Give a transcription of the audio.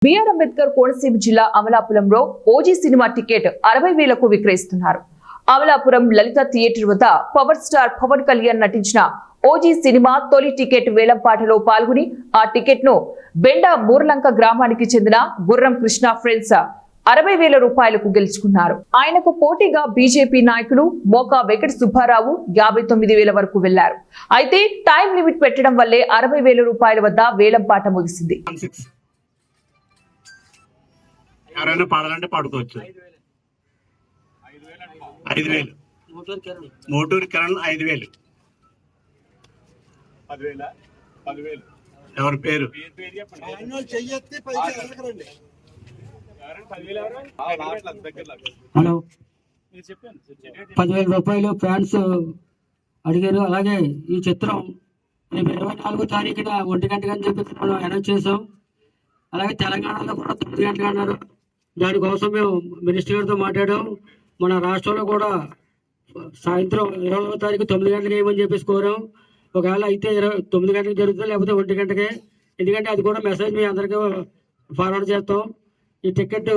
BR Ambedkar Konaseema జిల్లా అమలాపురంలో OG cinema ticket 60,000కు విక్రయిస్తున్నారు. Amalapuram లలిత theatre వద్ద పవర్ స్టార్ పవన్ కళ్యాణ్ నటించిన ఓజీ సినిమా తొలి టికెట్ వేలంపాటలో పాల్గొని ఆ టికెట్ ను బెండా మూర్లంక గ్రామానికి చెందిన గుర్రం కృష్ణ ఫ్రెండ్స్ 60,000 రూపాయలకు గెలుచుకున్నారు. ఆయనకు పోటీగా బీజేపీ నాయకులు మోకా వెంకట సుబ్బారావు 59,000 వరకు వెళ్లారు. అయితే టైం లిమిట్ పెట్టడం వల్లే 60,000 రూపాయల వద్ద వేలంపాట ముగిసింది. ఎవరైనా పాడాలంటే పాడుకోవచ్చు. 5,000 మోటూరు కిరణ్ 5,000. ఎవరి పేరు? హలో, 10,000 రూపాయలు ఫ్యాన్స్ అడిగారు. అలాగే ఈ చిత్రం రేపు 24వ తారీఖున 1 గంటకి అని చెప్పి మనం అనౌన్స్ చేసాం. అలాగే తెలంగాణలో కూడా 9 గంటలు అన్నారు. దానికోసం మేము మినిస్టర్ గారితో మాట్లాడాం. మన రాష్ట్రంలో కూడా సాయంత్రం 20వ తారీఖు 9 గంటలకు వేయమని చెప్పేసి కోరాం. ఒకవేళ అయితే 9 గంటలకు జరుగుతుంది, లేకపోతే 1 గంటకే. ఎందుకంటే అది కూడా మెసేజ్ మీ అందరికీ ఫార్వర్డ్ చేస్తాం. ఈ టికెట్